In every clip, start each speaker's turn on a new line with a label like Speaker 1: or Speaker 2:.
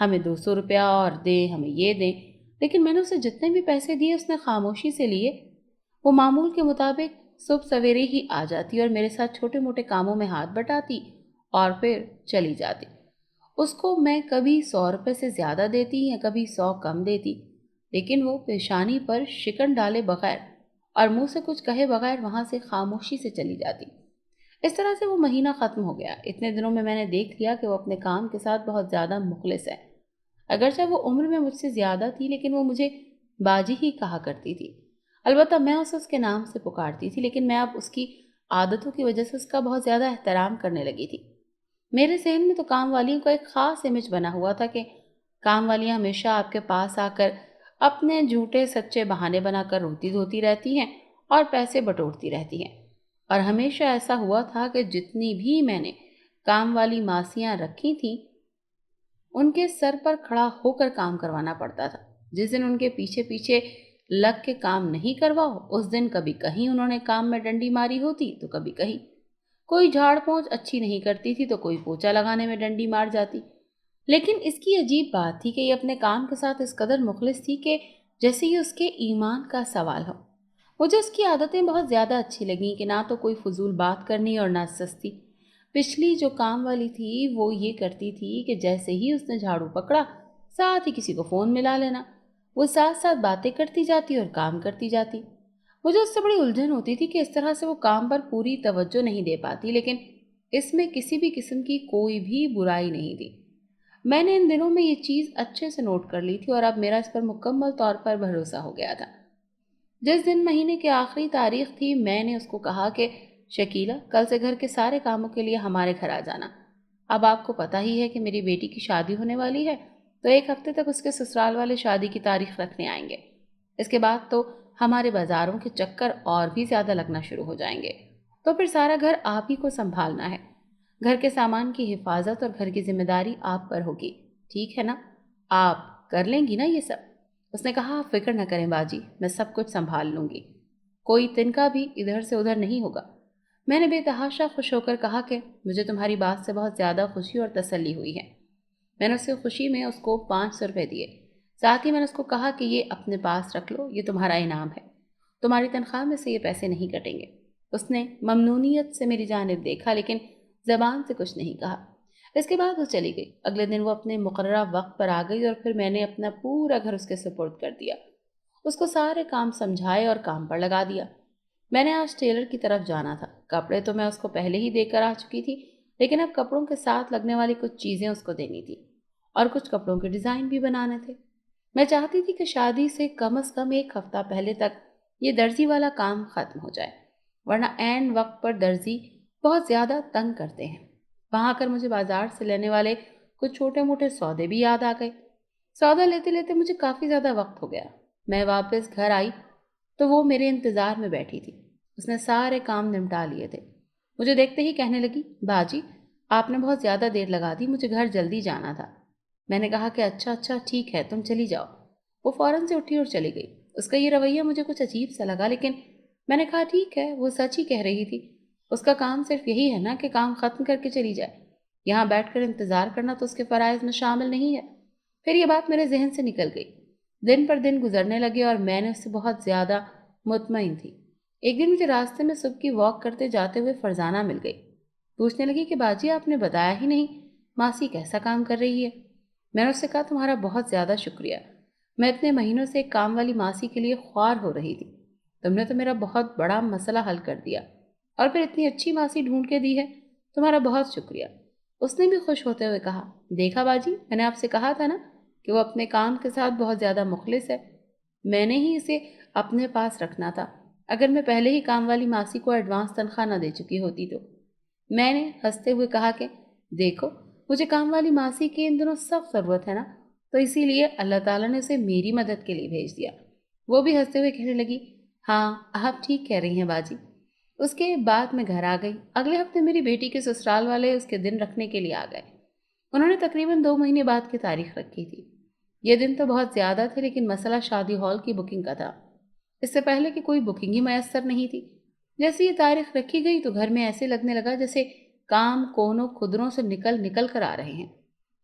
Speaker 1: ہمیں 200 روپیہ اور دیں، ہمیں یہ دیں، لیکن میں نے اسے جتنے بھی پیسے دیے اس نے خاموشی سے لیے۔ وہ معمول کے مطابق صبح سویرے ہی آ جاتی اور میرے ساتھ چھوٹے موٹے کاموں میں ہاتھ بٹاتی اور پھر چلی جاتی۔ اس کو میں کبھی 100 روپے سے زیادہ دیتی یا کبھی 100 کم دیتی، لیکن وہ پیشانی پر شکن ڈالے بغیر اور منہ سے کچھ کہے بغیر وہاں سے خاموشی سے چلی جاتی۔ اس طرح سے وہ مہینہ ختم ہو گیا۔ اتنے دنوں میں نے دیکھ لیا کہ وہ اپنے کام کے ساتھ بہت زیادہ مخلص ہے۔ اگرچہ وہ عمر میں مجھ سے زیادہ تھی لیکن وہ مجھے باجی ہی کہا کرتی تھی۔ البتہ میں اسے اس کے نام سے پکارتی تھی، لیکن میں اب اس کی عادتوں کی وجہ سے اس کا بہت زیادہ احترام کرنے لگی تھی۔ میرے ذہن میں تو کام والیوں کا ایک خاص امیج بنا ہوا تھا کہ کام والیاں ہمیشہ آپ کے پاس آ کر اپنے جھوٹے سچے بہانے بنا کر روتی دھوتی رہتی ہیں اور پیسے بٹورتی رہتی ہیں۔ اور ہمیشہ ایسا ہوا تھا کہ جتنی بھی میں نے کام والی ماسیاں رکھی تھیں ان کے سر پر کھڑا ہو کر کام کروانا پڑتا تھا۔ جس دن ان کے پیچھے پیچھے لگ کے کام نہیں کرواؤ، اس دن کبھی کہیں انہوں نے کام میں ڈنڈی ماری ہوتی تو کبھی کہیں۔ کوئی جھاڑ پونچھ اچھی نہیں کرتی تھی تو کوئی پوچھا لگانے میں ڈنڈی مار جاتی۔ لیکن اس کی عجیب بات تھی کہ یہ اپنے کام کے ساتھ اس قدر مخلص تھی کہ جیسے ہی اس کے ایمان کا سوال ہو۔ مجھے اس کی عادتیں بہت زیادہ اچھی لگیں کہ نہ تو کوئی فضول بات کرنی اور نہ سستی۔ پچھلی جو کام والی تھی وہ یہ کرتی تھی کہ جیسے ہی اس نے جھاڑو پکڑا ساتھ ہی کسی کو فون ملا لینا۔ وہ ساتھ ساتھ باتیں کرتی جاتی اور کام کرتی جاتی۔ مجھے اس سے بڑی الجھن ہوتی تھی کہ اس طرح سے وہ کام پر پوری توجہ نہیں دے پاتی، لیکن اس میں کسی بھی قسم کی کوئی بھی برائی نہیں تھی۔ میں نے ان دنوں میں یہ چیز اچھے سے نوٹ کر لی تھی اور اب میرا اس پر مکمل طور پر بھروسہ ہو گیا تھا۔ جس دن مہینے کی آخری تاریخ تھی میں نے اس کو کہا کہ شکیلہ، کل سے گھر کے سارے کاموں کے لیے ہمارے گھر آ جانا۔ اب آپ کو پتہ ہی ہے کہ میری بیٹی کی شادی ہونے والی ہے، تو 1 ہفتے تک اس کے سسرال والے شادی کی تاریخ رکھنے آئیں گے۔ اس کے بعد تو ہمارے بازاروں کے چکر اور بھی زیادہ لگنا شروع ہو جائیں گے، تو پھر سارا گھر آپ ہی کو سنبھالنا ہے۔ گھر کے سامان کی حفاظت اور گھر کی ذمہ داری آپ پر ہوگی، ٹھیک ہے نا؟ آپ کر لیں گی نا یہ سب؟ اس نے کہا، آپ فکر نہ کریں باجی، میں سب کچھ سنبھال لوں گی، کوئی تنکا بھی ادھر سے ادھر نہیں ہوگا۔ میں نے بے تحاشا خوش ہو کر کہا کہ مجھے تمہاری بات سے بہت زیادہ خوشی اور تسلی ہوئی ہے۔ میں نے اس سے خوشی میں اس کو 500 روپے دیے۔ ساتھ ہی میں نے اس کو کہا کہ یہ اپنے پاس رکھ لو، یہ تمہارا انعام ہے، تمہاری تنخواہ میں سے یہ پیسے نہیں کٹیں گے۔ اس نے ممنونیت سے میری جانب دیکھا لیکن زبان سے کچھ نہیں کہا۔ اس کے بعد وہ چلی گئی۔ اگلے دن وہ اپنے مقررہ وقت پر آ گئی اور پھر میں نے اپنا پورا گھر اس کے سپرد کر دیا۔ اس کو سارے کام سمجھائے اور کام پر لگا دیا۔ میں نے آج ٹیلر کی طرف جانا تھا۔ کپڑے تو میں اس کو پہلے ہی دے کر آ چکی تھی، لیکن اب کپڑوں کے ساتھ لگنے والی کچھ چیزیں اس کو دینی تھی اور کچھ کپڑوں کے ڈیزائن بھی بنانے تھے۔ میں چاہتی تھی کہ شادی سے کم از کم 1 ہفتہ پہلے تک یہ درزی والا کام ختم ہو جائے، ورنہ عین وقت پر درزی بہت زیادہ تنگ کرتے ہیں۔ وہاں آ کر مجھے بازار سے لینے والے کچھ چھوٹے موٹے سودے بھی یاد آ گئے۔ سودا لیتے لیتے مجھے کافی زیادہ وقت ہو گیا۔ میں واپس گھر آئی تو وہ میرے انتظار میں بیٹھی تھی۔ اس نے سارے کام نمٹا لیے تھے۔ مجھے دیکھتے ہی کہنے لگی، باجی آپ نے بہت زیادہ دیر لگا دی، مجھے گھر جلدی جانا تھا۔ میں نے کہا کہ اچھا ٹھیک ہے، تم چلی جاؤ۔ وہ فوراً سے اٹھی اور چلی گئی۔ اس کا یہ رویہ مجھے کچھ عجیب سا لگا، لیکن میں نے کہا ٹھیک ہے، وہ سچ ہی کہہ رہی تھی۔ اس کا کام صرف یہی ہے نا کہ کام ختم کر کے چلی جائے۔ یہاں بیٹھ کر انتظار کرنا تو اس کے فرائض میں شامل نہیں ہے۔ پھر یہ بات میرے ذہن سے نکل گئی۔ دن پر دن گزرنے لگے اور میں نے اس سے بہت زیادہ مطمئن تھی۔ ایک دن مجھے راستے میں صبح کی واک کرتے جاتے ہوئے فرزانہ مل گئی۔ پوچھنے لگی کہ باجی آپ نے بتایا ہی نہیں، ماسی کیسا کام کر رہی ہے؟ میں نے اس سے کہا تمہارا بہت زیادہ شکریہ، میں اتنے مہینوں سے ایک کام والی ماسی کے لیے خوار ہو رہی تھی، تم نے تو میرا بہت بڑا مسئلہ حل کر دیا اور پھر اتنی اچھی ماسی ڈھونڈ کے دی ہے، تمہارا بہت شکریہ۔ اس نے بھی خوش ہوتے ہوئے کہا، دیکھا باجی، میں نے آپ سے کہا تھا نا کہ وہ اپنے کام کے ساتھ بہت زیادہ مخلص ہے، میں نے ہی اسے اپنے پاس رکھنا تھا۔ اگر میں پہلے ہی کام والی ماسی کو ایڈوانس تنخواہ نہ دے چکی ہوتی تو۔ میں نے ہنستے ہوئے کہا کہ دیکھو، مجھے کام والی ماسی کی ان دنوں سخت ضرورت ہے نا، تو اسی لیے اللہ تعالیٰ نے اسے میری مدد کے لیے بھیج دیا۔ وہ بھی ہنستے ہوئے کہنے لگی، ہاں آپ ٹھیک کہہ رہی ہیں باجی۔ اس کے بعد میں گھر آ گئی۔ اگلے ہفتے میری بیٹی کے سسرال والے اس کے دن رکھنے کے لیے آ گئے۔ انہوں نے تقریباً 2 مہینے بعد کی تاریخ رکھی تھی۔ یہ دن تو بہت زیادہ تھے لیکن مسئلہ شادی ہال کی بکنگ کا تھا۔ اس سے پہلے کہ کوئی بکنگ ہی میسر نہیں تھی۔ جیسے یہ تاریخ رکھی گئی تو گھر میں ایسے لگنے لگا جیسے کام کونوں خدروں سے نکل کر آ رہے ہیں۔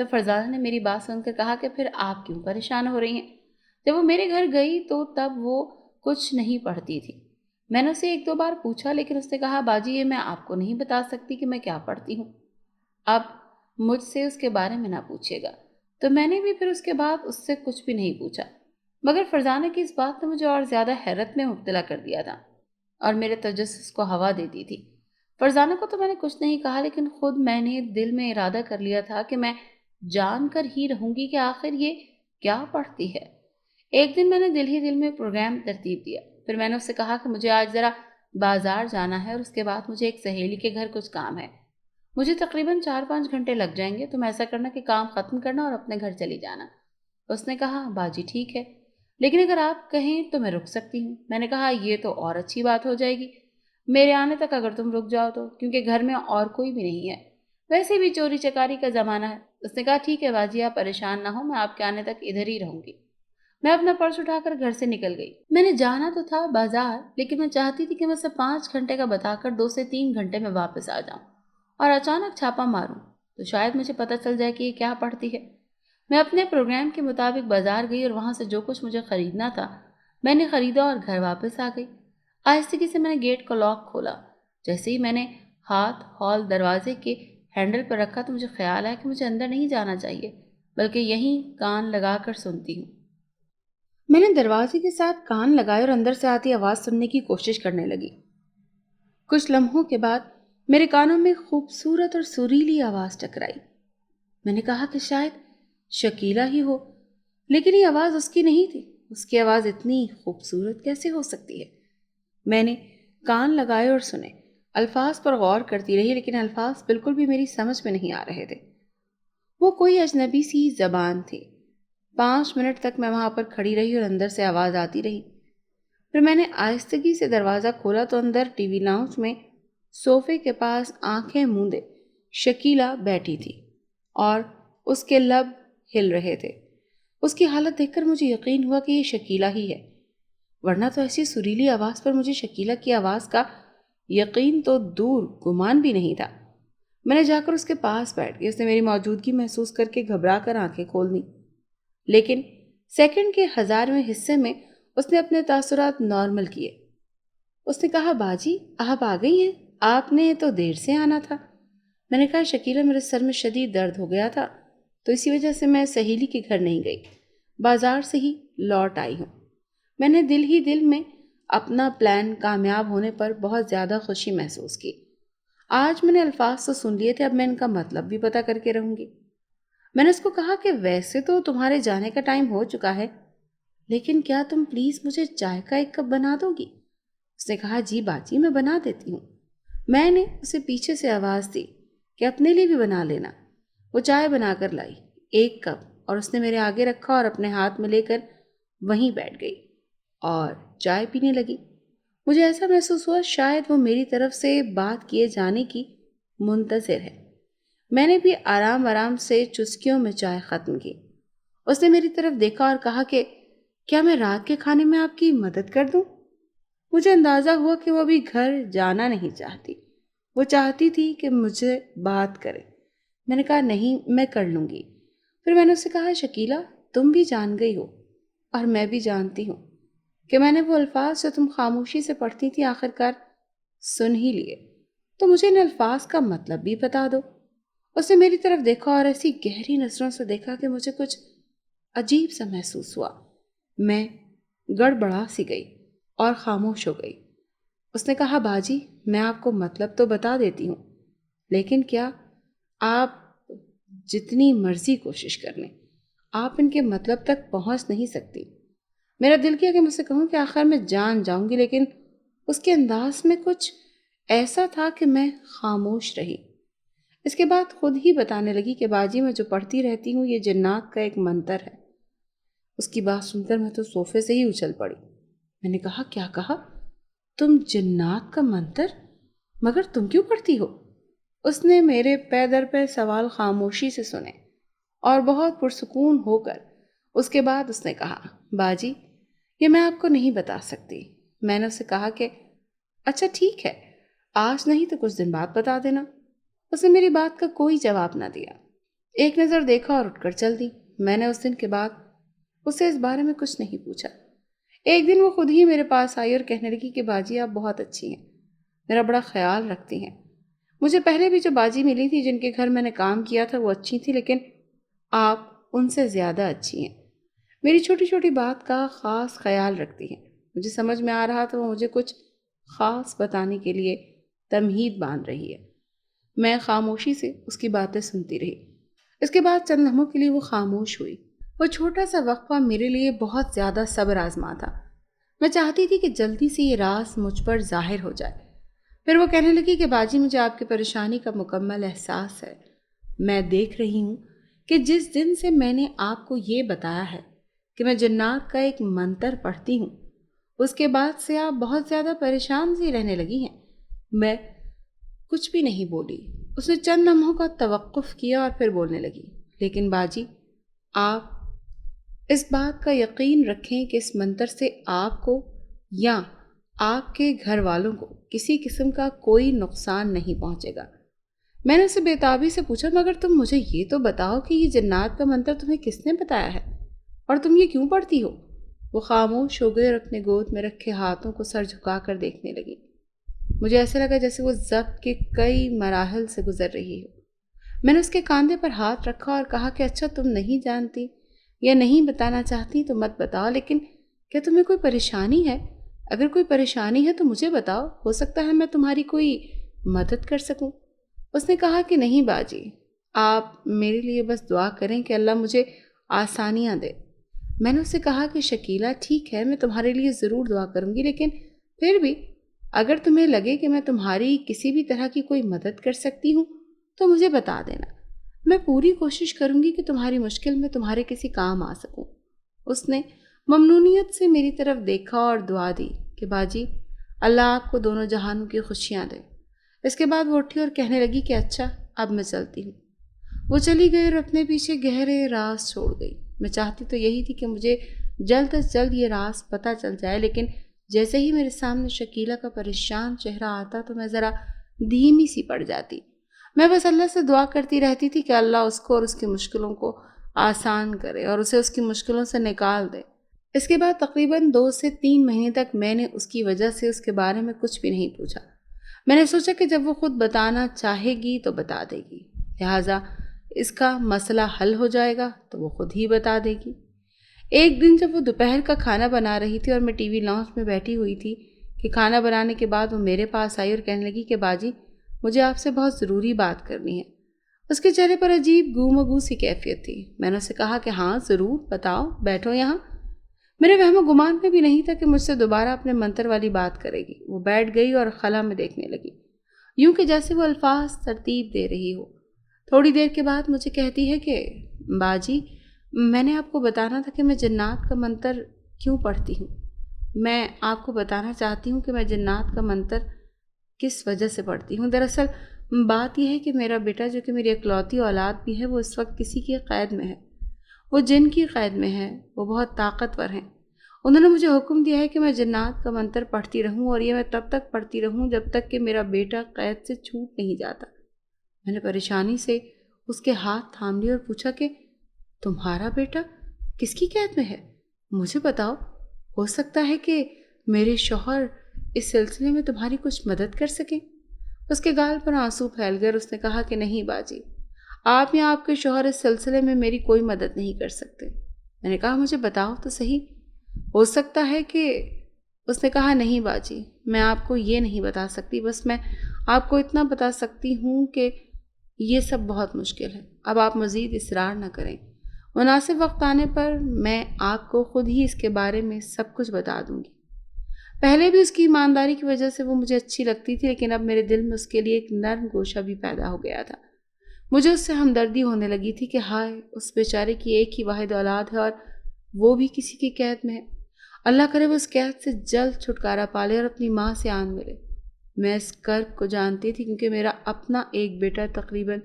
Speaker 1: تو فرزانہ نے میری بات سن کر کہا کہ پھر آپ کیوں پریشان ہو رہی ہیں؟ جب وہ میرے گھر گئی تو تب وہ کچھ نہیں پڑھتی تھی۔ میں نے اسے ایک دو بار پوچھا لیکن اس نے کہا باجی یہ میں آپ کو نہیں بتا سکتی کہ میں کیا پڑھتی ہوں، آپ مجھ سے اس کے بارے میں نہ پوچھیے گا۔ تو میں نے بھی پھر اس کے بعد اس سے کچھ بھی نہیں پوچھا، مگر فرزانہ کی اس بات نے مجھے اور زیادہ حیرت میں مبتلا کر دیا تھا اور میرے تجسس کو ہوا دیتی تھی۔ فرزانہ کو تو میں نے کچھ نہیں کہا لیکن خود میں نے دل میں ارادہ کر لیا تھا کہ میں جان کر ہی رہوں گی کہ آخر یہ کیا پڑھتی ہے۔ ایک دن میں نے دل ہی دل میں پروگرام ترتیب دیا، پھر میں نے اس سے کہا کہ مجھے آج ذرا بازار جانا ہے اور اس کے بعد مجھے ایک سہیلی کے گھر کچھ کام ہے، مجھے تقریباً 4-5 گھنٹے لگ جائیں گے، تم ایسا کرنا کہ کام ختم کرنا اور اپنے گھر چلی جانا۔ اس نے کہا باجی ٹھیک ہے، لیکن اگر آپ کہیں تو میں رک سکتی ہوں۔ میں نے کہا یہ تو اور اچھی بات ہو جائے گی میرے آنے تک اگر تم رک جاؤ تو، کیونکہ گھر میں اور کوئی بھی نہیں ہے، ویسے بھی چوری چکاری کا زمانہ ہے۔ اس نے کہا ٹھیک ہے باجی آپ پریشان نہ ہو، میں آپ کے آنے تک ادھر ہی رہوں گی۔ میں اپنا پرس اٹھا کر گھر سے نکل گئی۔ میں نے جانا تو تھا بازار، لیکن میں چاہتی تھی کہ میں اسے 5 گھنٹے کا بتا کر 2 سے 3 گھنٹے میں واپس آ جاؤں اور اچانک چھاپا ماروں تو شاید مجھے پتہ چل جائے کہ یہ کیا پڑھتی ہے۔ میں اپنے پروگرام کے مطابق بازار گئی اور وہاں سے جو کچھ مجھے خریدنا تھا میں نے خریدا اور گھر واپس آ گئی۔ آہستگی سے میں نے گیٹ کا لاک کھولا۔ جیسے ہی میں نے ہاتھ ہال دروازے کے ہینڈل پر رکھا تو مجھے خیال آیا کہ مجھے اندر نہیں جانا چاہیے بلکہ یہیں کان لگا کر سنتی ہوں۔ میں نے دروازے کے ساتھ کان لگائے اور اندر سے آتی آواز سننے کی کوشش کرنے لگی۔ کچھ لمحوں کے بعد میرے کانوں میں خوبصورت اور سریلی آواز ٹکرائی۔ میں نے کہا کہ شاید شکیلہ ہی ہو، لیکن یہ آواز اس کی نہیں تھی۔ اس کی آواز اتنی خوبصورت کیسے ہو سکتی ہے؟ میں نے کان لگائے اور سنے، الفاظ پر غور کرتی رہی لیکن الفاظ بالکل بھی میری سمجھ میں نہیں آ رہے تھے۔ وہ کوئی اجنبی سی زبان تھی۔ 5 منٹ تک میں وہاں پر کھڑی رہی اور اندر سے آواز آتی رہی۔ پھر میں نے آہستگی سے دروازہ کھولا تو اندر ٹی وی لاؤنج میں صوفے کے پاس آنکھیں موندے شکیلہ بیٹھی تھی اور اس کے لب ہل رہے تھے۔ اس کی حالت دیکھ کر مجھے یقین ہوا کہ یہ شکیلہ ہی ہے، ورنہ تو ایسی سریلی آواز پر مجھے شکیلہ کی آواز کا یقین تو دور گمان بھی نہیں تھا۔ میں نے جا کر اس کے پاس بیٹھ گئی۔ اس نے میری موجودگی محسوس کر کے گھبرا کر آنکھیں کھول دیں، لیکن سیکنڈ کے 1000ویں حصے میں اس نے اپنے تاثرات نارمل کیے۔ اس نے کہا باجی آپ آ گئی ہیں، آپ نے تو دیر سے آنا تھا۔ میں نے کہا شکیلہ میرے سر میں شدید درد ہو گیا تھا تو اسی وجہ سے میں سہیلی کے گھر نہیں گئی، بازار سے ہی لوٹ آئی ہوں۔ میں نے دل ہی دل میں اپنا پلان کامیاب ہونے پر بہت زیادہ خوشی محسوس کی۔ آج میں نے الفاظ تو سن لیے تھے، اب میں ان کا مطلب بھی پتہ کر کے رہوں گی۔ میں نے اس کو کہا کہ ویسے تو تمہارے جانے کا ٹائم ہو چکا ہے، لیکن کیا تم پلیز مجھے چائے کا 1 کپ بنا دو گی؟ اس نے کہا جی باجی میں بنا دیتی ہوں۔ میں نے اسے پیچھے سے آواز دی کہ اپنے لیے بھی بنا لینا۔ وہ چائے بنا کر لائی 1 کپ اور اس نے میرے آگے رکھا اور اپنے ہاتھ میں لے کر وہیں بیٹھ گئی اور چائے پینے لگی۔ مجھے ایسا محسوس ہوا شاید وہ میری طرف سے بات کیے جانے کی منتظر ہے۔ میں نے بھی آرام آرام سے چسکیوں میں چائے ختم کی۔ اس نے میری طرف دیکھا اور کہا کہ کیا میں رات کے کھانے میں آپ کی مدد کر دوں؟ مجھے اندازہ ہوا کہ وہ ابھی گھر جانا نہیں چاہتی، وہ چاہتی تھی کہ مجھے بات کرے۔ میں نے کہا نہیں میں کر لوں گی۔ پھر میں نے اس سے کہا شکیلہ تم بھی جان گئی ہو اور میں بھی جانتی ہوں کہ میں نے وہ الفاظ جو تم خاموشی سے پڑھتی تھی آخرکار سن ہی لیے، تو مجھے ان الفاظ کا مطلب بھی بتا دو۔ اس نے میری طرف دیکھا اور ایسی گہری نظروں سے دیکھا کہ مجھے کچھ عجیب سا محسوس ہوا۔ میں گڑبڑا سی گئی اور خاموش ہو گئی۔ اس نے کہا باجی میں آپ کو مطلب تو بتا دیتی ہوں، لیکن کیا آپ جتنی مرضی کوشش کر لیں آپ ان کے مطلب تک پہنچ نہیں سکتی۔ میرا دل کیا کہ مجھ سے کہوں کہ آخر میں جان جاؤں گی، لیکن اس کے انداز میں کچھ ایسا تھا کہ میں خاموش رہی۔ اس کے بعد خود ہی بتانے لگی کہ باجی میں جو پڑھتی رہتی ہوں یہ جنات کا ایک منتر ہے۔ اس کی بات سن کر میں تو صوفے سے ہی اچھل پڑی۔ میں نے کہا کیا کہا؟ تم جنات کا منتر؟ مگر تم کیوں پڑھتی ہو؟ اس نے میرے پے در پے سوال خاموشی سے سنے اور بہت پرسکون ہو کر اس کے بعد اس نے کہا باجی یہ میں آپ کو نہیں بتا سکتی۔ میں نے اسے کہا کہ اچھا ٹھیک ہے آج نہیں تو کچھ دن بعد بتا دینا۔ اس نے میری بات کا کوئی جواب نہ دیا۔ ایک نظر دیکھا اور اٹھ کر چل دی۔ میں نے اس دن کے بعد اسے اس بارے میں کچھ نہیں پوچھا۔ ایک دن وہ خود ہی میرے پاس آئی اور کہنے لگی کہ باجی آپ بہت اچھی ہیں، میرا بڑا خیال رکھتی ہیں۔ مجھے پہلے بھی جو باجی ملی تھی جن کے گھر میں نے کام کیا تھا وہ اچھی تھی، لیکن آپ ان سے زیادہ اچھی ہیں، میری چھوٹی چھوٹی بات کا خاص خیال رکھتی ہیں۔ مجھے سمجھ میں آ رہا تھا وہ مجھے کچھ خاص بتانے کے لیے تمہید باندھ رہی ہے۔ میں خاموشی سے اس کی باتیں سنتی رہی۔ اس کے بعد چند لمحوں کے لیے وہ خاموش ہوئی۔ وہ چھوٹا سا وقفہ میرے لیے بہت زیادہ صبر آزما تھا۔ میں چاہتی تھی کہ جلدی سے یہ راز مجھ پر ظاہر ہو جائے۔ پھر وہ کہنے لگی کہ باجی مجھے آپ کی پریشانی کا مکمل احساس ہے۔ میں دیکھ رہی ہوں کہ جس دن سے میں نے آپ کو یہ بتایا ہے کہ میں جنات کا ایک منتر پڑھتی ہوں، اس کے بعد سے آپ بہت زیادہ پریشان سی رہنے لگی ہیں۔ میں کچھ بھی نہیں بولی۔ اس نے چند لمحوں کا توقف کیا اور پھر بولنے لگی، لیکن باجی آپ اس بات کا یقین رکھیں کہ اس منتر سے آپ کو یا آپ کے گھر والوں کو کسی قسم کا کوئی نقصان نہیں پہنچے گا۔ میں نے اسے بےتابی سے پوچھا مگر تم مجھے یہ تو بتاؤ کہ یہ جنات کا منتر تمہیں کس نے بتایا ہے اور تم یہ کیوں پڑھتی ہو؟ وہ خاموش ہو گئی اور اپنے گود میں رکھے ہاتھوں کو سر جھکا کر دیکھنے لگی۔ مجھے ایسے لگا جیسے وہ ضبط کے کئی مراحل سے گزر رہی ہو۔ میں نے اس کے کاندھے پر ہاتھ رکھا اور کہا کہ اچھا تم نہیں جانتی یا نہیں بتانا چاہتی تو مت بتاؤ، لیکن کیا تمہیں کوئی پریشانی ہے؟ اگر کوئی پریشانی ہے تو مجھے بتاؤ، ہو سکتا ہے میں تمہاری کوئی مدد کر سکوں۔ اس نے کہا کہ نہیں باجی، آپ میرے لیے بس دعا کریں کہ اللہ مجھے آسانیاں دے۔ میں نے اسے کہا کہ شکیلہ ٹھیک ہے، میں تمہارے لیے ضرور دعا کروں گی، لیکن پھر بھی اگر تمہیں لگے کہ میں تمہاری کسی بھی طرح کی کوئی مدد کر سکتی ہوں تو مجھے بتا دینا، میں پوری کوشش کروں گی کہ تمہاری مشکل میں تمہارے کسی کام آ سکوں۔ اس نے ممنونیت سے میری طرف دیکھا اور دعا دی کہ باجی اللہ آپ کو دونوں جہانوں کی خوشیاں دے۔ اس کے بعد وہ اٹھی اور کہنے لگی کہ اچھا اب میں چلتی ہوں۔ وہ چلی گئی اور اپنے پیچھے گہرے راز چھوڑ گئی۔ میں چاہتی تو یہی تھی کہ مجھے جلد از جلد یہ راز پتہ چل جائے، لیکن جیسے ہی میرے سامنے شکیلہ کا پریشان چہرہ آتا تو میں ذرا دھیمی سی پڑ جاتی۔ میں بس اللہ سے دعا کرتی رہتی تھی کہ اللہ اس کو اور اس کی مشکلوں کو آسان کرے اور اسے اس کی مشکلوں سے نکال دے۔ اس کے بعد تقریباً 2 سے 3 مہینے تک میں نے اس کی وجہ سے اس کے بارے میں کچھ بھی نہیں پوچھا۔ میں نے سوچا کہ جب وہ خود بتانا چاہے گی تو بتا دے گی، لہٰذا اس کا مسئلہ حل ہو جائے گا تو وہ خود ہی بتا دے گی۔ ایک دن جب وہ دوپہر کا کھانا بنا رہی تھی اور میں ٹی وی لاؤنج میں بیٹھی ہوئی تھی کہ کھانا بنانے کے بعد وہ میرے پاس آئی اور کہنے لگی کہ باجی مجھے آپ سے بہت ضروری بات کرنی ہے۔ اس کے چہرے پر عجیب گم و گو سی کیفیت تھی۔ میں نے اسے کہا کہ ہاں ضرور بتاؤ، بیٹھو یہاں۔ میرے وہم و گمان میں بھی نہیں تھا کہ مجھ سے دوبارہ اپنے منتر والی بات کرے گی۔ وہ بیٹھ گئی اور خلا میں دیکھنے لگی، یوں کہ جیسے وہ الفاظ ترتیب دے رہی ہو۔ تھوڑی دیر کے بعد مجھے کہتی ہے کہ باجی میں نے آپ کو بتانا تھا کہ میں جنات کا منتر کیوں پڑھتی ہوں۔ میں آپ کو بتانا چاہتی ہوں کہ میں جنات کا منتر کس وجہ سے پڑھتی ہوں۔ دراصل بات یہ ہے کہ میرا بیٹا جو کہ میری اکلوتی اولاد بھی ہے وہ اس وقت کسی کی قید میں ہے، وہ جن کی قید میں ہے، وہ بہت طاقتور ہیں۔ انہوں نے مجھے حکم دیا ہے کہ میں جنات کا منتر پڑھتی رہوں اور یہ میں تب تک پڑھتی رہوں جب تک کہ میرا بیٹا قید سے چھوٹ نہیں جاتا۔ میں نے پریشانی سے اس کے ہاتھ تھام لیے اور پوچھا کہ تمہارا بیٹا کس کی قید میں ہے؟ مجھے بتاؤ، ہو سکتا ہے کہ میرے شوہر اس سلسلے میں تمہاری کچھ مدد کر سکیں۔ اس کے گال پر آنسو پھیل گئے اور اس نے کہا کہ نہیں باجی، آپ یا آپ کے شوہر اس سلسلے میں میری کوئی مدد نہیں کر سکتے۔ میں نے کہا مجھے بتاؤ تو صحیح، ہو سکتا ہے کہ… اس نے کہا نہیں باجی، میں آپ کو یہ نہیں بتا سکتی، بس میں آپ کو اتنا بتا سکتی ہوں کہ یہ سب بہت مشکل ہے، اب آپ مزید اصرار نہ کریں، مناسب وقت آنے پر میں آپ کو خود ہی اس کے بارے میں سب کچھ بتا دوں گی۔ پہلے بھی اس کی ایمانداری کی وجہ سے وہ مجھے اچھی لگتی تھی، لیکن اب میرے دل میں اس کے لیے ایک نرم گوشہ بھی پیدا ہو گیا تھا۔ مجھے اس سے ہمدردی ہونے لگی تھی کہ ہائے اس بیچارے کی ایک ہی واحد اولاد ہے اور وہ بھی کسی کی قید میں ہے۔ اللہ کرے وہ اس قید سے جلد چھٹکارا پالے اور اپنی ماں سے آن ملے۔ میں اس کرب کو جانتی تھی کیونکہ میرا اپنا ایک بیٹا تقریباً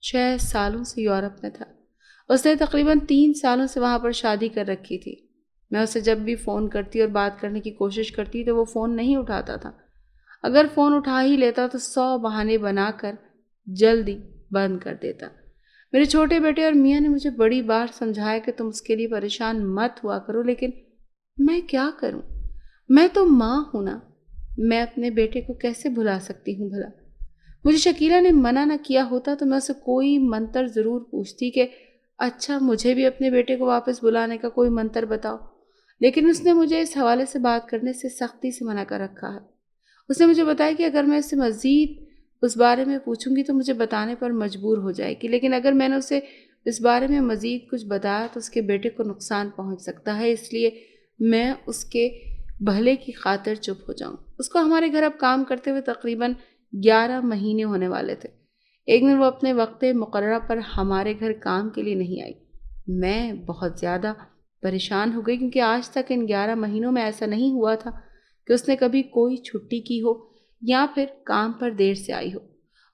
Speaker 1: 6 سالوں سے یورپ میں تھا۔ اس نے تقریباً 3 سالوں سے وہاں پر شادی کر رکھی تھی۔ میں اسے جب بھی فون کرتی اور بات کرنے کی کوشش کرتی تو وہ فون نہیں اٹھاتا تھا۔ اگر فون اٹھا ہی لیتا تو 100 بہانے بنا کر جلدی بند کر دیتا۔ میرے چھوٹے بیٹے اور میاں نے مجھے بڑی بار سمجھایا کہ تم اس کے لیے پریشان مت ہوا کرو، لیکن میں کیا کروں؟ میں تو ماں ہوں نا، میں اپنے بیٹے کو کیسے بھلا سکتی ہوں بھلا؟ مجھے شکیلہ نے منع نہ کیا ہوتا تو میں اسے کوئی منتر ضرور پوچھتی کہ اچھا مجھے بھی اپنے بیٹے کو واپس بلانے کا کوئی منتر بتاؤ، لیکن اس نے مجھے اس حوالے سے بات کرنے سے سختی سے منع کر رکھا ہے۔ اس نے مجھے بتایا کہ اگر میں اس سے مزید اس بارے میں پوچھوں گی تو مجھے بتانے پر مجبور ہو جائے گی، لیکن اگر میں نے اسے اس بارے میں مزید کچھ بتایا تو اس کے بیٹے کو نقصان پہنچ سکتا ہے، اس لیے میں اس کے بھلے کی خاطر چپ ہو جاؤں۔ اس کو ہمارے گھر اب کام کرتے ہوئے تقریباً 11 مہینے ہونے والے تھے۔ ایک دن وہ اپنے وقت مقررہ پر ہمارے گھر کام کے لیے نہیں آئی۔ میں بہت زیادہ پریشان ہو گئی کیونکہ آج تک ان 11 مہینوں میں ایسا نہیں ہوا تھا کہ اس نے کبھی کوئی چھٹی کی ہو یا پھر کام پر دیر سے آئی ہو۔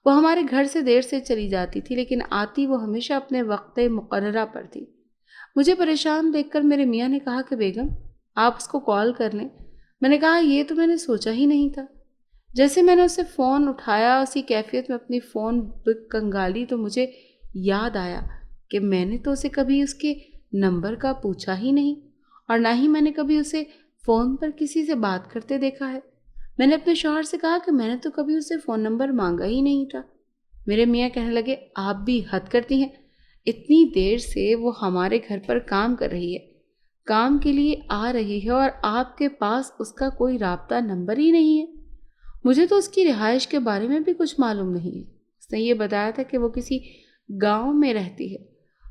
Speaker 1: وہ ہمارے گھر سے دیر سے چلی جاتی تھی، لیکن آتی وہ ہمیشہ اپنے وقت مقررہ پر تھی۔ مجھے پریشان دیکھ کر میرے میاں نے کہا کہ بیگم آپ اس کو کال کر لیں۔ میں نے کہا یہ تو میں نے سوچا ہی نہیں تھا۔ جیسے میں نے اسے فون اٹھایا، اسی کیفیت میں اپنی فون کنگالی تو مجھے یاد آیا کہ میں نے تو اسے کبھی اس کے نمبر کا پوچھا ہی نہیں، اور نہ ہی میں نے کبھی اسے فون پر کسی سے بات کرتے دیکھا ہے۔ میں نے اپنے شوہر سے کہا کہ میں نے تو کبھی اسے فون نمبر مانگا ہی نہیں تھا۔ میرے میاں کہنے لگے آپ بھی حد کرتی ہیں، اتنی دیر سے وہ ہمارے گھر پر کام کر رہی ہے، کام کے لیے آ رہی ہے، اور آپ کے پاس اس کا کوئی رابطہ نمبر ہی نہیں ہے۔ مجھے تو اس کی رہائش کے بارے میں بھی کچھ معلوم نہیں ہے۔ اس نے یہ بتایا تھا کہ وہ کسی گاؤں میں رہتی ہے۔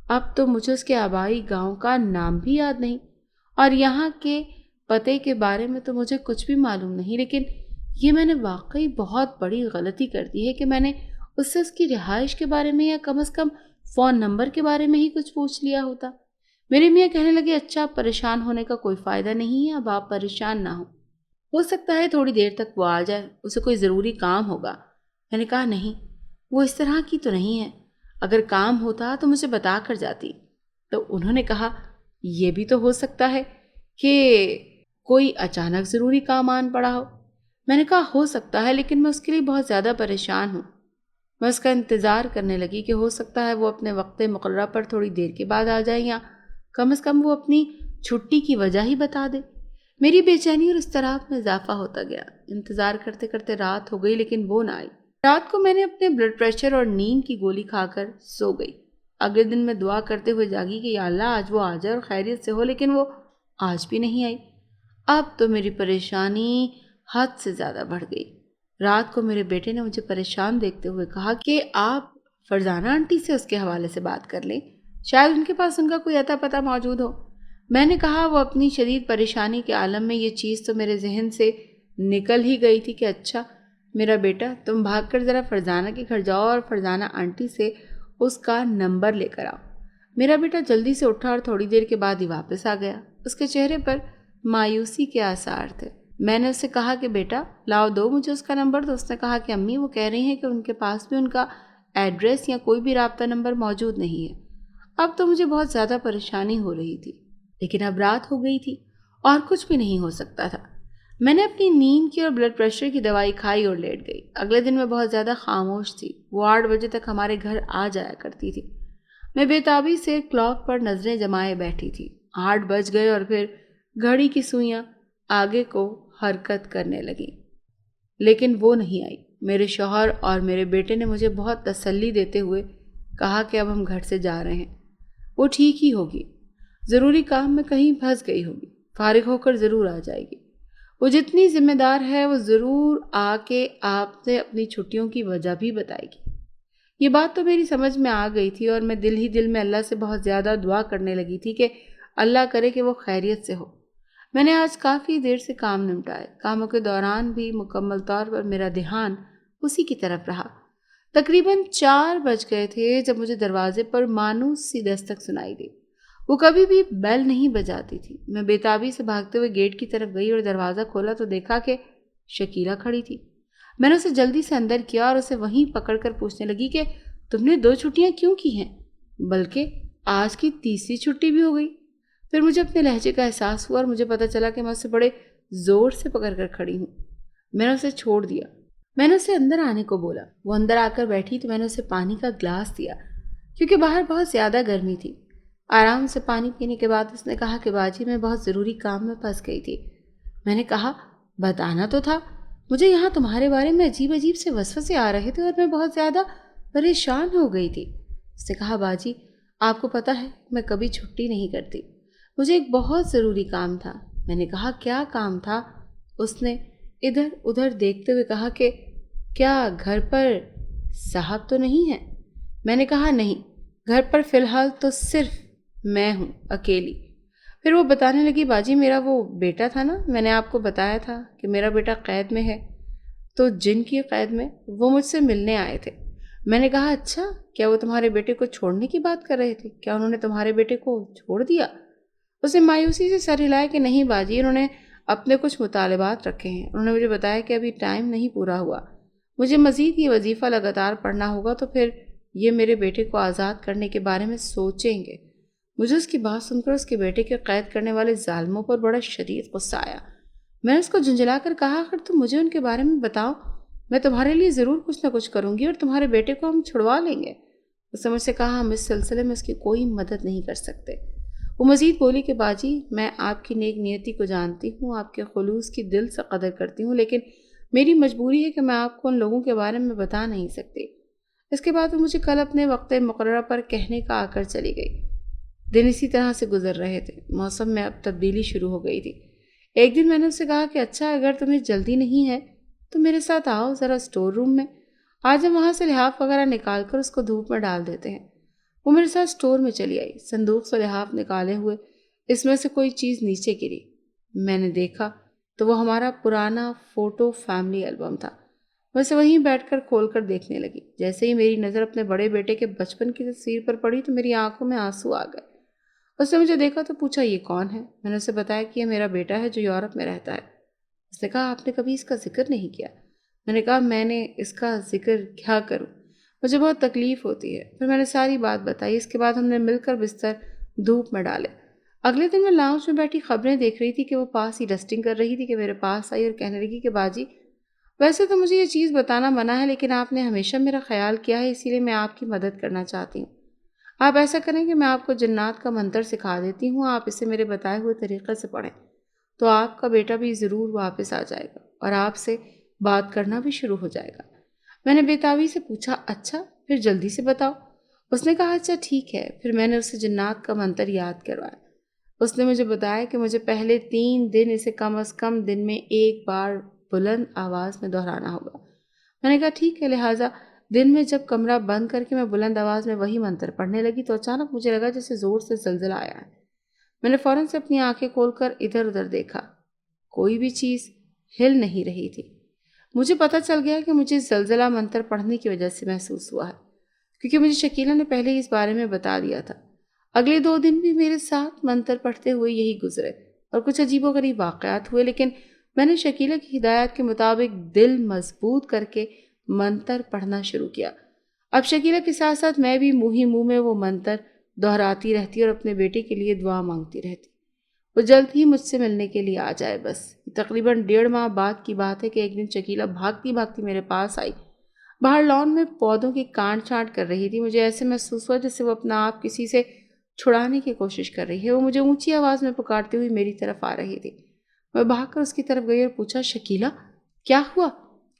Speaker 1: اب تو مجھے اس کے آبائی گاؤں کا نام بھی یاد نہیں، اور یہاں کے پتے کے بارے میں تو مجھے کچھ بھی معلوم نہیں، لیکن یہ میں نے واقعی بہت بڑی غلطی کر دی ہے کہ میں نے اس سے اس کی رہائش کے بارے میں یا کم از کم فون نمبر کے بارے میں ہی کچھ پوچھ لیا ہوتا۔ میرے میاں کہنے لگے اچھا اب پریشان ہونے کا کوئی فائدہ نہیں ہے، اب آپ پریشان نہ ہو سکتا ہے تھوڑی دیر تک وہ آ جائے، اسے کوئی ضروری کام ہوگا۔ میں نے کہا نہیں، وہ اس طرح کی تو نہیں ہے، اگر کام ہوتا تو مجھے بتا کر جاتی۔ تو انہوں نے کہا یہ بھی تو ہو سکتا ہے کہ کوئی اچانک ضروری کام آن پڑا ہو۔ میں نے کہا ہو سکتا ہے، لیکن میں اس کے لیے بہت زیادہ پریشان ہوں۔ میں اس کا انتظار کرنے لگی کہ ہو سکتا ہے وہ اپنے وقت مقررہ پر تھوڑی دیر کے بعد آ جائے، یا کم از کم وہ اپنی چھٹی کی وجہ ہی بتا دے۔ میری بے چینی اور اضطراب میں اضافہ ہوتا گیا۔ انتظار کرتے کرتے رات ہو گئی، لیکن وہ نہ آئی۔ رات کو میں نے اپنے بلڈ پریشر اور نیند کی گولی کھا کر سو گئی۔ اگلے دن میں دعا کرتے ہوئے جاگی کہ یا اللہ آج وہ آ جائے اور خیریت سے ہو، لیکن وہ آج بھی نہیں آئی۔ اب تو میری پریشانی حد سے زیادہ بڑھ گئی۔ رات کو میرے بیٹے نے مجھے پریشان دیکھتے ہوئے کہا کہ آپ فرزانہ آنٹی سے اس کے حوالے سے بات کر لیں، شاید ان کے پاس ان کا کوئی اتا پتہ موجود ہو۔ میں نے کہا وہ اپنی شدید پریشانی کے عالم میں یہ چیز تو میرے ذہن سے نکل ہی گئی تھی کہ اچھا میرا بیٹا تم بھاگ کر ذرا فرزانہ کے گھر جاؤ اور فرزانہ آنٹی سے اس کا نمبر لے کر آؤ۔ میرا بیٹا جلدی سے اٹھا اور تھوڑی دیر کے بعد ہی واپس آ گیا۔ اس کے چہرے پر مایوسی کے آثار تھے۔ میں نے اس سے کہا کہ بیٹا لاؤ دو مجھے اس کا نمبر۔ تو اس نے کہا کہ امی وہ کہہ رہی ہیں کہ ان کے پاس بھی ان کا ایڈریس یا کوئی بھی رابطہ نمبر موجود نہیں ہے۔ اب تو مجھے بہت زیادہ پریشانی ہو رہی تھی، لیکن اب رات ہو گئی تھی اور کچھ بھی نہیں ہو سکتا تھا۔ میں نے اپنی نیند کی اور بلڈ پریشر کی دوائی کھائی اور لیٹ گئی۔ اگلے دن میں بہت زیادہ خاموش تھی۔ وہ 8 بجے تک ہمارے گھر آ جایا کرتی تھی۔ میں بے تابی سے کلاک پر نظریں جمائے بیٹھی تھی۔ 8 بج گئے اور پھر گھڑی کی سوئیاں آگے کو حرکت کرنے لگیں، لیکن وہ نہیں آئی۔ میرے شوہر اور میرے بیٹے نے مجھے بہت تسلی دیتے ہوئے کہا کہ اب ہم گھر سے جا رہے ہیں، وہ ٹھیک ہی ہوگی، ضروری کام میں کہیں پھنس گئی ہوگی، فارغ ہو کر ضرور آ جائے گی۔ وہ جتنی ذمہ دار ہے وہ ضرور آ کے آپ سے اپنی چھٹیوں کی وجہ بھی بتائے گی۔ یہ بات تو میری سمجھ میں آ گئی تھی اور میں دل ہی دل میں اللہ سے بہت زیادہ دعا کرنے لگی تھی کہ اللہ کرے کہ وہ خیریت سے ہو۔ میں نے آج کافی دیر سے کام نمٹائے۔ کاموں کے دوران بھی مکمل طور پر میرا دھیان اسی کی طرف رہا۔ تقریباً 4 بج گئے تھے جب مجھے دروازے پر مانوس سی دستک سنائی دی۔ وہ کبھی بھی بیل نہیں بجاتی تھی۔ میں بے تابی سے بھاگتے ہوئے گیٹ کی طرف گئی اور دروازہ کھولا تو دیکھا کہ شکیلہ کھڑی تھی۔ میں نے اسے جلدی سے اندر کیا اور اسے وہیں پکڑ کر پوچھنے لگی کہ تم نے 2 چھٹیاں کیوں کی ہیں، بلکہ آج کی تیسری چھٹی بھی ہو گئی۔ پھر مجھے اپنے لہجے کا احساس ہوا اور مجھے پتہ چلا کہ میں اسے بڑے زور سے پکڑ کر کھڑی ہوں۔ میں نے اسے چھوڑ دیا۔ میں نے اسے اندر آنے کو بولا۔ وہ اندر آ کر بیٹھی تو میں نے اسے پانی کا گلاس دیا۔ کیونکہ باہر بہت زیادہ گرمی تھی۔ آرام سے پانی پینے کے بعد اس نے کہا کہ باجی میں بہت ضروری کام میں پھنس گئی تھی۔ میں نے کہا بتانا تو تھا، مجھے یہاں تمہارے بارے میں عجیب عجیب سے وسوسے آ رہے تھے اور میں بہت زیادہ پریشان ہو گئی تھی۔ اس نے کہا باجی آپ کو پتہ ہے میں کبھی چھٹی نہیں کرتی، مجھے ایک بہت ضروری کام تھا۔ میں نے کہا کیا کام تھا؟ اس نے ادھر ادھر دیکھتے ہوئے کہا کہ کیا گھر پر صاحب تو نہیں ہے؟ میں نے کہا نہیں، گھر پر فی الحال تو صرف میں ہوں اکیلی۔ پھر وہ بتانے لگی باجی میرا وہ بیٹا تھا نا، میں نے آپ کو بتایا تھا کہ میرا بیٹا قید میں ہے، تو جن کی قید میں وہ مجھ سے ملنے آئے تھے۔ میں نے کہا اچھا، کیا وہ تمہارے بیٹے کو چھوڑنے کی بات کر رہے تھے؟ کیا انہوں نے تمہارے بیٹے کو چھوڑ دیا؟ اس نے مایوسی سے سر ہلایا کہ نہیں باجی، انہوں نے اپنے کچھ مطالبات رکھے ہیں، انہوں نے مجھے بتایا کہ ابھی ٹائم نہیں پورا ہوا، مجھے مزید یہ وظیفہ لگاتار پڑھنا ہوگا تو پھر یہ میرے بیٹے کو آزاد کرنے کے بارے میں سوچیں گے۔ مجھے اس کی بات سن کر اس کے بیٹے کے قید کرنے والے ظالموں پر بڑا شدید غصہ آیا۔ میں نے اس کو جھنجھلا کر کہا اگر تم مجھے ان کے بارے میں بتاؤ میں تمہارے لیے ضرور کچھ نہ کچھ کروں گی اور تمہارے بیٹے کو ہم چھڑوا لیں گے۔ اس نے مجھ سے کہا ہم اس سلسلے میں اس کی کوئی مدد نہیں کر سکتے۔ وہ مزید بولی کہ باجی میں آپ کی نیک نیتی کو جانتی ہوں، آپ کے خلوص کی دل سے قدر کرتی ہوں، لیکن میری مجبوری ہے کہ میں آپ کو ان لوگوں کے بارے میں بتا نہیں سکتی۔ اس کے بعد وہ مجھے کل اپنے وقت مقررہ پر کہنے کا آ کر چلی گئی۔ دن اسی طرح سے گزر رہے تھے، موسم میں اب تبدیلی شروع ہو گئی تھی۔ ایک دن میں نے اس سے کہا کہ اچھا اگر تمہیں جلدی نہیں ہے تو میرے ساتھ آؤ ذرا اسٹور روم میں، آج ہم وہاں سے لحاف وغیرہ نکال کر اس کو دھوپ میں ڈال دیتے ہیں۔ وہ میرے ساتھ اسٹور میں چلی آئی، صندوق سے لحاف نکالے ہوئے اس میں سے کوئی چیز نیچے گری۔ میں نے دیکھا تو وہ ہمارا پرانا فوٹو فیملی البم تھا۔ میں اسے وہیں بیٹھ کر کھول کر دیکھنے لگی۔ جیسے ہی میری نظر اپنے بڑے بیٹے کے بچپن کی تصویر پر پڑی تو میری آنکھوں میں آنسو آ گئے۔ اس نے مجھے دیکھا تو پوچھا یہ کون ہے؟ میں نے اسے بتایا کہ یہ میرا بیٹا ہے جو یورپ میں رہتا ہے۔ اس نے کہا آپ نے کبھی اس کا ذکر نہیں کیا۔ میں نے کہا میں نے اس کا ذکر کیا کروں، مجھے بہت تکلیف ہوتی ہے۔ پھر میں نے ساری بات بتائی۔ اس کے بعد ہم نے مل کر بستر دھوپ میں ڈالے۔ اگلے دن میں لاؤنج میں بیٹھی خبریں دیکھ رہی تھی کہ وہ پاس ہی ڈسٹنگ کر رہی تھی کہ میرے پاس آئی اور کہنے لگی کہ باجی ویسے تو مجھے یہ چیز بتانا منع ہے، لیکن آپ نے ہمیشہ میرا خیال کیا ہے، اسی لیے میں آپ کی مدد کرنا چاہتی ہوں۔ آپ ایسا کریں کہ میں آپ کو جنات کا منتر سکھا دیتی ہوں، آپ اسے میرے بتائے ہوئے طریقے سے پڑھیں تو آپ کا بیٹا بھی ضرور واپس آ جائے گا اور آپ سے بات کرنا بھی شروع ہو جائے گا۔ میں نے بےتابی سے پوچھا اچھا پھر جلدی سے بتاؤ۔ اس نے کہا اچھا ٹھیک ہے۔ پھر میں نے اسے جنات کا منتر یاد کروایا۔ اس نے مجھے بتایا کہ مجھے پہلے 3 دن اسے کم از کم دن میں 1 بار بلند آواز میں دہرانا ہوگا۔ میں نے کہا ٹھیک ہے۔ لہٰذا دن میں جب کمرہ بند کر کے میں بلند آواز میں وہی منتر پڑھنے لگی تو اچانک مجھے لگا جیسے زور سے زلزلہ آیا ہے۔ میں نے فوراً سے اپنی آنکھیں کھول کر ادھر ادھر دیکھا، کوئی بھی چیز ہل نہیں رہی تھی۔ مجھے پتہ چل گیا کہ مجھے زلزلہ منتر پڑھنے کی وجہ سے محسوس ہوا ہے، کیونکہ مجھے شکیلہ نے پہلے ہی اس بارے میں بتا دیا تھا۔ اگلے 2 دن بھی میرے ساتھ منتر پڑھتے ہوئے یہی گزرے اور کچھ عجیب و غریب واقعات ہوئے، لیکن میں نے شکیلہ کی ہدایات کے مطابق دل مضبوط کر کے منتر پڑھنا شروع کیا۔ اب شکیلہ کے ساتھ ساتھ میں بھی منہ ہی منہ میں وہ منتر دہراتی رہتی اور اپنے بیٹے کے لیے دعا مانگتی رہتی، وہ جلد ہی مجھ سے ملنے کے لیے آ جائے بس۔ تقریباً 1.5 ماہ بعد کی بات ہے کہ ایک دن شکیلہ بھاگتی بھاگتی میرے پاس آئی۔ باہر لان میں پودوں کی کاٹ چھانٹ کر رہی تھی۔ مجھے ایسے محسوس ہوا جیسے وہ اپنا آپ کسی سے چھڑانے کی کوشش کر رہی ہے۔ وہ مجھے اونچی آواز میں پکارتی ہوئی میری طرف آ رہی تھی۔ میں بھاگ کر اس کی طرف گئی اور پوچھا شکیلہ کیا ہوا،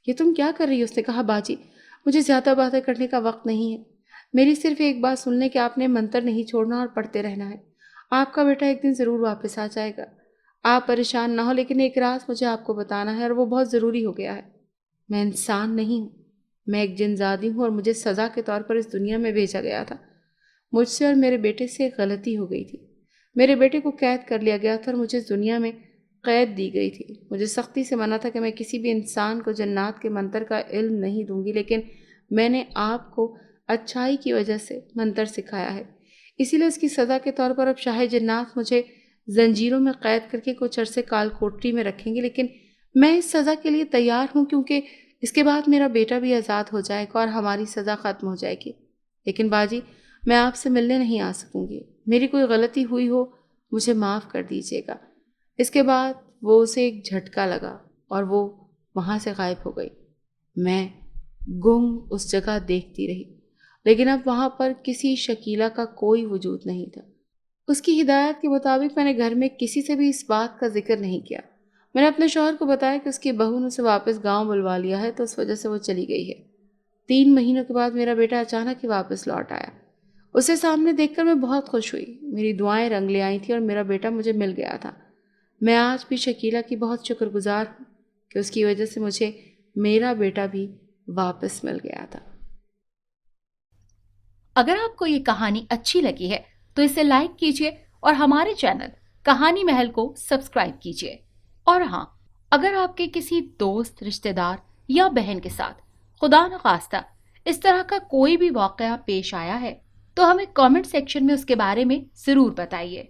Speaker 1: یہ تم کیا کر رہی ہو؟ اس نے کہا باجی مجھے زیادہ باتیں کرنے کا وقت نہیں ہے، میری صرف ایک بات سن لیں کہ آپ نے منتر نہیں چھوڑنا اور پڑھتے رہنا ہے۔ آپ کا بیٹا ایک دن ضرور واپس آ جائے گا، آپ پریشان نہ ہو، لیکن ایک راز مجھے آپ کو بتانا ہے اور وہ بہت ضروری ہو گیا ہے۔ میں انسان نہیں ہوں، میں ایک جن زادی ہوں اور مجھے سزا کے طور پر اس دنیا میں بھیجا گیا تھا۔ مجھ سے اور میرے بیٹے سے ایک غلطی ہو گئی تھی، میرے بیٹے کو قید کر لیا گیا تھا اور مجھے اس دنیا میں قید دی گئی تھی۔ مجھے سختی سے منع تھا کہ میں کسی بھی انسان کو جنات کے منتر کا علم نہیں دوں گی، لیکن میں نے آپ کو اچھائی کی وجہ سے منتر سکھایا ہے، اسی لیے اس کی سزا کے طور پر اب شاہ جنات مجھے زنجیروں میں قید کر کے کچھ عرصے کال کوٹری میں رکھیں گے، لیکن میں اس سزا کے لیے تیار ہوں کیونکہ اس کے بعد میرا بیٹا بھی آزاد ہو جائے گا اور ہماری سزا ختم ہو جائے گی۔ لیکن باجی میں آپ سے ملنے نہیں آ سکوں گی، میری کوئی غلطی ہوئی ہو مجھے معاف کر دیجیے گا۔ اس کے بعد وہ اسے ایک جھٹکا لگا اور وہ وہاں سے غائب ہو گئی۔ میں گنگ اس جگہ دیکھتی رہی۔ لیکن اب وہاں پر کسی شکیلہ کا کوئی وجود نہیں تھا۔ اس کی ہدایت کے مطابق میں نے گھر میں کسی سے بھی اس بات کا ذکر نہیں کیا۔ میں نے اپنے شوہر کو بتایا کہ اس کی بہو نے اسے واپس گاؤں بلوا لیا ہے، تو اس وجہ سے وہ چلی گئی ہے۔ 3 مہینوں کے بعد میرا بیٹا اچانک ہی واپس لوٹ آیا۔ اسے سامنے دیکھ کر میں بہت خوش ہوئی۔ میری دعائیں رنگ لے آئی تھیں اور میرا بیٹا مجھے مل گیا تھا۔ میں آج بھی شکیلہ کی بہت شکر گزار ہوں کہ اس کی وجہ سے مجھے میرا بیٹا بھی واپس مل گیا تھا۔
Speaker 2: اگر آپ کو یہ کہانی اچھی لگی ہے تو اسے لائک کیجیے اور ہمارے چینل کہانی محل کو سبسکرائب کیجیے۔ اور ہاں، اگر آپ کے کسی دوست، رشتہ دار یا بہن کے ساتھ خدا نخواستہ اس طرح کا کوئی بھی واقعہ پیش آیا ہے تو ہمیں کامنٹ سیکشن میں اس کے بارے میں ضرور بتائیے۔